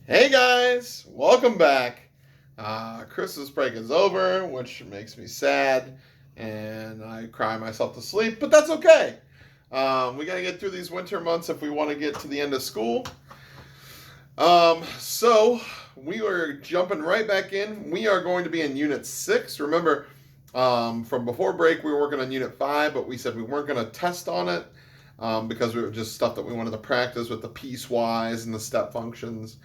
Hey guys, welcome back. Christmas break is over, which makes me sad, and I cry myself to sleep, but that's okay. We got to get through these winter months if we want to get to the end of school. So we are jumping right back in. We are going to be in Unit 6. Remember, from before break, we were working on Unit 5, but we said we weren't going to test on it because we were just stuff that we wanted to practice with the piecewise and the step functions.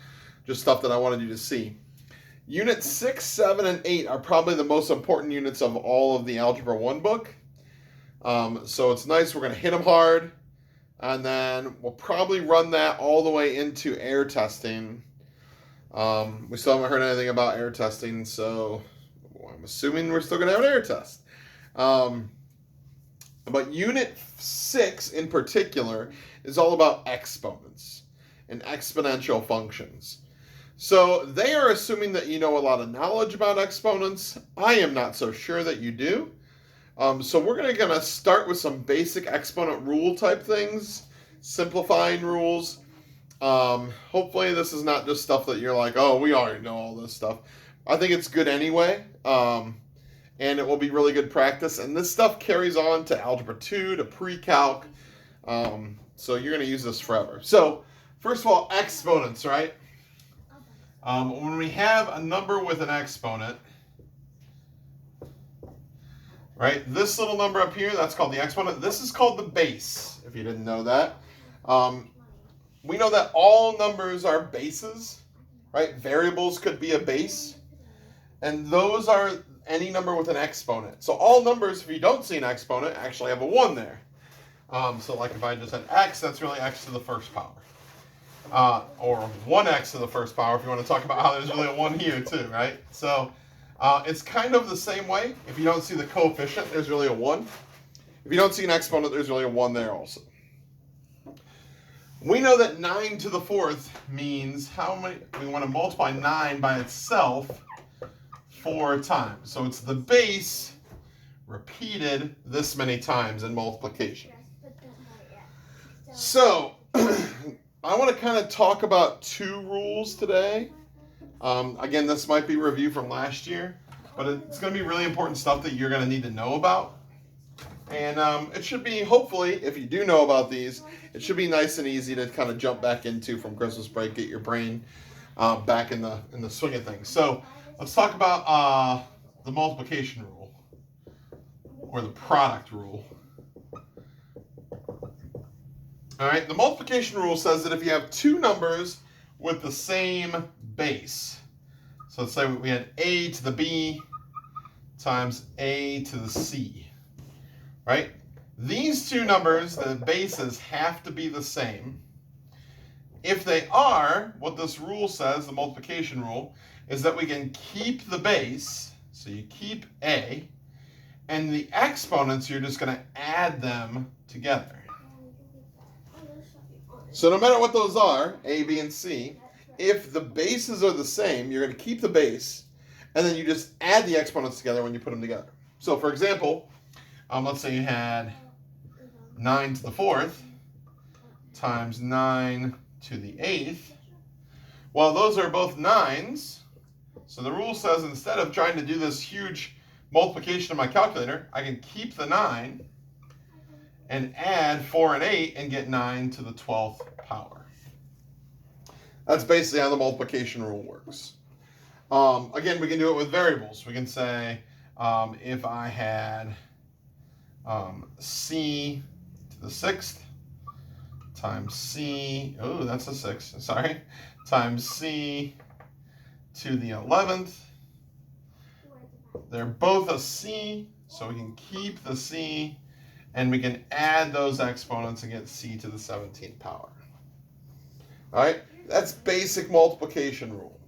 Just stuff that I wanted you to see. Unit 6, 7, and 8 are probably the most important units of all of the Algebra 1 book. So it's nice. We're going to hit them hard. And then we'll probably run that all the way into air testing. We still haven't heard anything about air testing, so I'm assuming we're still going to have an air test. But Unit 6 in particular is all about exponents and exponential functions. So they are assuming that you know a lot of knowledge about exponents. I am not so sure that you do. So we're going to start with some basic exponent rule type things, simplifying rules. Hopefully this is not just stuff that you're like, oh, we already know all this stuff. I think it's good anyway, and it will be really good practice. And this stuff carries on to Algebra 2, to pre-calc. So you're going to use this forever. So first of all, exponents, right? When we have a number with an exponent, right, this little number up here, that's called the exponent. This is called the base, if you didn't know that. We know that all numbers are bases, right? Variables could be a base, and those are any number with an exponent. So all numbers, if you don't see an exponent, actually have a 1 there. So like if I just said x, that's really x to the first power. Or 1x to the first power if you want to talk about how there's really a 1 here too, right? So it's kind of the same way. If you don't see the coefficient, there's really a 1. If you don't see an exponent, there's really a 1 there also. We know that 9 to the 4th means how many, we want to multiply 9 by itself 4 times. So it's the base repeated this many times in multiplication. So I want to kind of talk about 2 rules today. Again, this might be review from last year, but it's going to be really important stuff that you're going to need to know about. And it should be, hopefully, if you do know about these, it should be nice and easy to kind of jump back into from Christmas break, get your brain back in the swing of things. So let's talk about the multiplication rule, or the product rule. All right, the multiplication rule says that if you have 2 numbers with the same base, so let's say we had a to the b times a to the c, right? These 2 numbers, the bases have to be the same. If they are, what this rule says, the multiplication rule, is that we can keep the base, so you keep a, and the exponents, you're just going to add them together. So no matter what those are, A, B, and C, if the bases are the same, you're going to keep the base, and then you just add the exponents together when you put them together. So for example, let's say you had 9 to the 4th times 9 to the 8th. Well, those are both 9s. So the rule says instead of trying to do this huge multiplication in my calculator, I can keep the 9 and add 4 and 8 and get 9 to the 12th power. That's basically how the multiplication rule works. Again, we can do it with variables. We can say if I had c to the 6th times c, oh, that's a 6, sorry, times c to the 11th. They're both a c, so we can keep the c, and we can add those exponents and get c to the 17th power. All right, that's basic multiplication rule.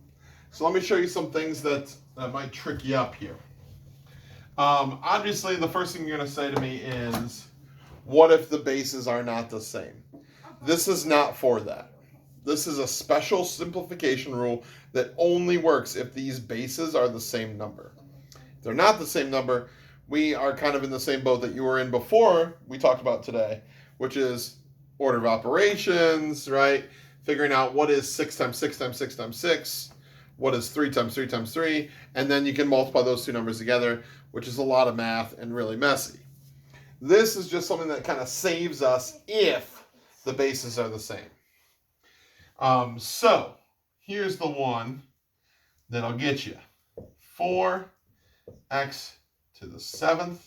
So let me show you some things that might trick you up here. Obviously, the first thing you're going to say to me is, what if the bases are not the same? This is not for that. This is a special simplification rule that only works if these bases are the same number. If they're not the same number, we are kind of in the same boat that you were in before we talked about today, which is order of operations, right? figuring out what is 6 times 6 times 6 times 6, what is 3 times 3 times 3, and then you can multiply those two numbers together, which is a lot of math and really messy. This is just something that kind of saves us if the bases are the same. So here's the one that'll get you. 4x to the 7th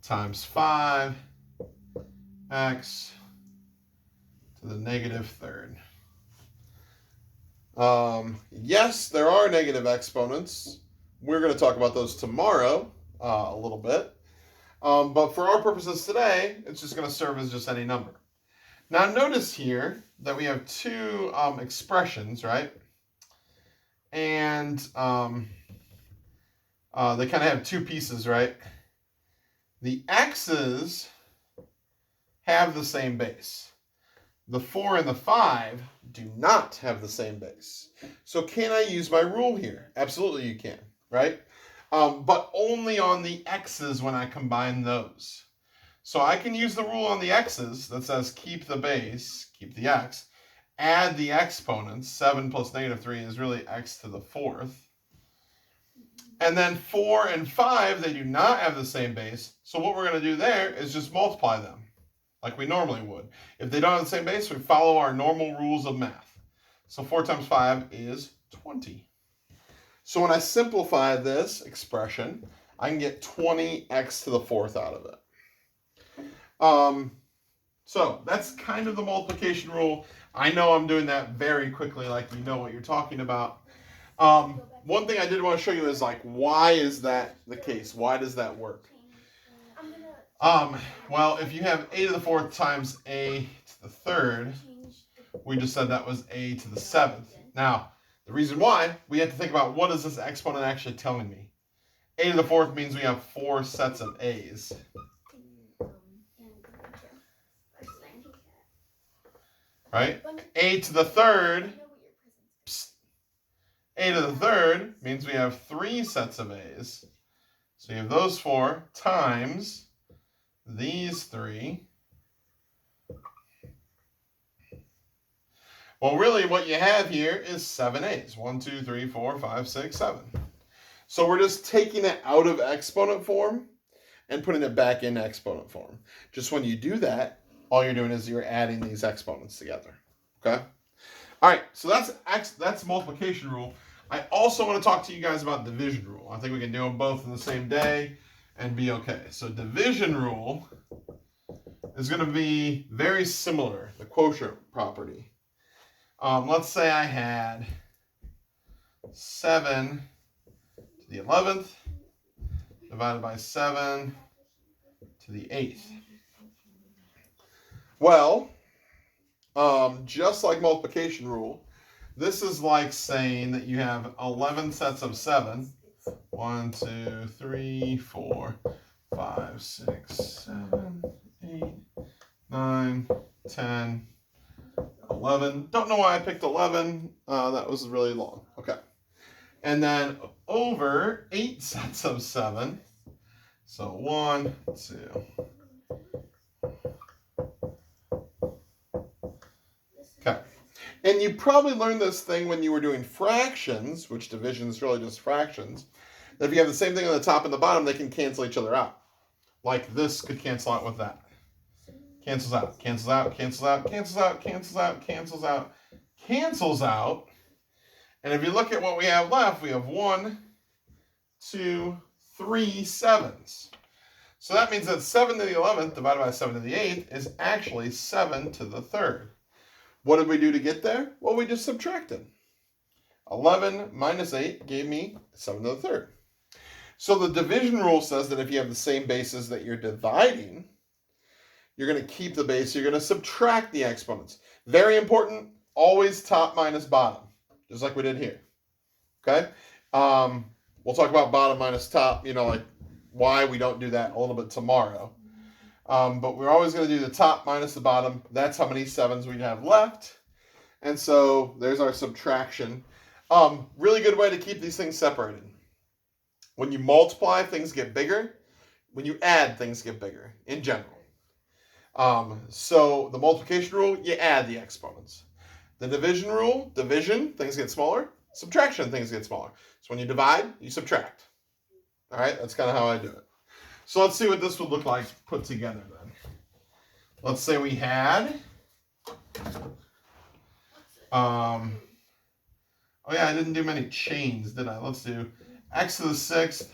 times 5x to the negative 3rd. Yes, there are negative exponents. We're going to talk about those tomorrow a little bit. But for our purposes today, it's just going to serve as just any number. Now notice here that we have two expressions, right? And they kind of have two pieces, right? The x's have the same base. The 4 and the 5 do not have the same base. So can I use my rule here? Absolutely you can, right? But only on the x's when I combine those. So I can use the rule on the x's that says keep the base, keep the x, add the exponents. 7 plus negative 3 is really x to the 4th. And then 4 and 5, they do not have the same base. So what we're going to do there is just multiply them like we normally would. If they don't have the same base, we follow our normal rules of math. So 4 times 5 is 20. So when I simplify this expression, I can get 20x to the 4th out of it. So that's kind of the multiplication rule. I know I'm doing that very quickly, like you know what you're talking about. One thing I did want to show you is like, why is that the case? Why does that work? Well, if you have a to the 4th times a to the 3rd, we just said that was a to the 7th. Now, the reason why, we have to think about what is this exponent actually telling me? A to the 4th means we have 4 sets of a's. Right? A to the 3rd, a to the 3rd means we have 3 sets of a's. So you have those 4 times these 3. Well, really what you have here is 7 a's. 1, 2, 3, 4, 5, 6, 7. So we're just taking it out of exponent form and putting it back in exponent form. Just when you do that, all you're doing is you're adding these exponents together. Okay? All right, so that's multiplication rule. I also want to talk to you guys about division rule. I think we can do them both in the same day and be okay. So division rule is going to be very similar, the quotient property. Let's say I had 7 to the 11th divided by 7 to the 8th. Well, just like multiplication rule, this is like saying that you have 11 sets of 7. 1, 2, 3, 4, 5, 6, 7, 8, 9, 10, 11. Don't know why I picked 11. That was really long. Okay. And then over 8 sets of 7. So 1, 2. Okay. And you probably learned this thing when you were doing fractions, which division is really just fractions, that if you have the same thing on the top and the bottom, they can cancel each other out. Like this could cancel out with that. Cancels out, cancels out, cancels out, cancels out, cancels out, cancels out, cancels out. And if you look at what we have left, we have 1, 2, 3 7s. So that means that 7 to the 11th divided by 7 to the 8th is actually 7 to the 3rd. What did we do to get there? Well, we just subtracted. 11 minus 8 gave me 7 to the 3rd. So the division rule says that if you have the same bases that you're dividing, you're going to keep the base, you're going to subtract the exponents. Very important, always top minus bottom, just like we did here. Okay? We'll talk about bottom minus top, like why we don't do that a little bit tomorrow. But we're always going to do the top minus the bottom. That's how many 7s we'd have left. And so there's our subtraction. Really good way to keep these things separated. When you multiply, things get bigger. When you add, things get bigger in general. So the multiplication rule, you add the exponents. The division rule, division, things get smaller. Subtraction, things get smaller. So when you divide, you subtract. All right, that's kind of how I do it. So let's see what this would look like put together then. Let's say we had, oh yeah, I didn't do many chains, did I? Let's do x to the 6th,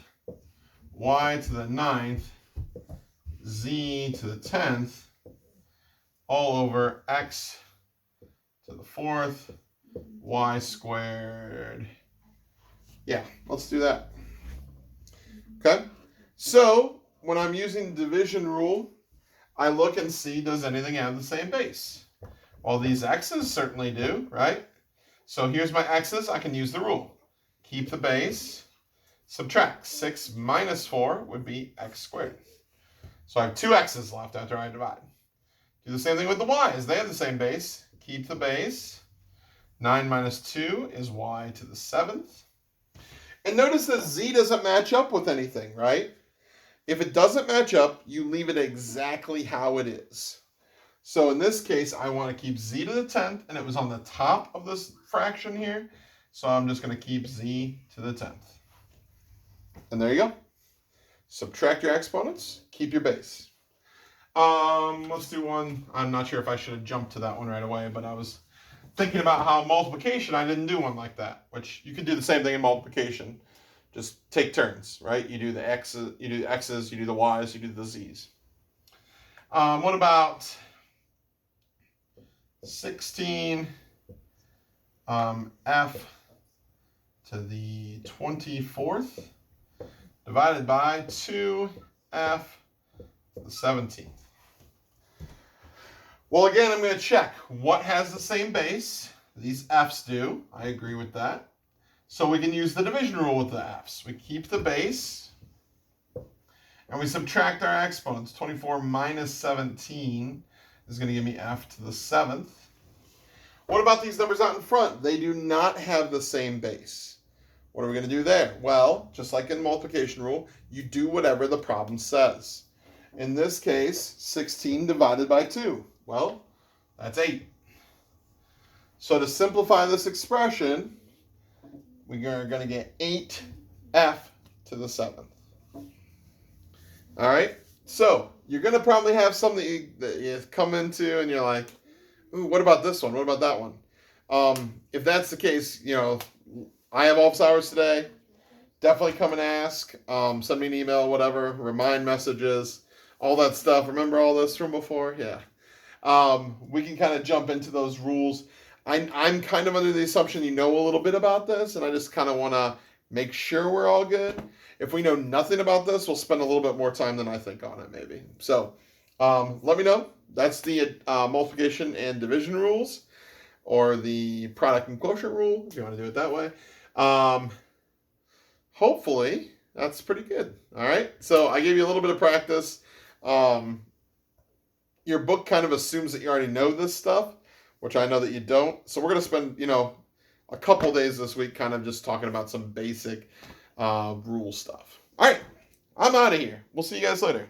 y to the 9th, z to the 10th, all over x to the 4th, y squared. Yeah, let's do that. Okay, so when I'm using the division rule, I look and see, does anything have the same base? Well, these x's certainly do, right? So here's my x's. I can use the rule. Keep the base, subtract. 6 minus 4 would be x squared. So I have 2 x's left after I divide. Do the same thing with the y's. They have the same base. Keep the base. 9 minus 2 is y to the 7th. And notice that z doesn't match up with anything, right? If it doesn't match up, you leave it exactly how it is. So in this case, I want to keep z to the 10th, and it was on the top of this fraction here. So I'm just going to keep z to the 10th. And there you go. Subtract your exponents, keep your base. Let's do one. I'm not sure if I should have jumped to that one right away, but I was thinking about how multiplication, I didn't do one like that, which you could do the same thing in multiplication. Just take turns, right? You do the x's, you do the x's, you do the y's, you do the z's. What about 16 f to the 24th divided by 2f to the 17th? Well, again, I'm going to check what has the same base. These f's do. I agree with that. So we can use the division rule with the f's. We keep the base, and we subtract our exponents. 24 minus 17 is going to give me f to the 7th. What about these numbers out in front? They do not have the same base. What are we going to do there? Well, just like in multiplication rule, you do whatever the problem says. In this case, 16 divided by 2. Well, that's 8. So to simplify this expression, we are going to get 8f to the 7th. All right? So you're going to probably have something that you come into and you're like, ooh, what about this one? What about that one? If that's the case, you know, I have office hours today. Definitely come and ask. Send me an email, whatever. Remind messages, all that stuff. Remember all this from before? Yeah. We can kind of jump into those rules. I'm kind of under the assumption you know a little bit about this, and I just kind of want to make sure we're all good. If we know nothing about this, we'll spend a little bit more time than I think on it, maybe. So let me know. That's the multiplication and division rules, or the product and quotient rule, if you want to do it that way. Hopefully, that's pretty good. All right. So I gave you a little bit of practice. Your book kind of assumes that you already know this stuff, which I know that you don't. So we're going to spend, a couple days this week kind of just talking about some basic rule stuff. All right. I'm out of here. We'll see you guys later.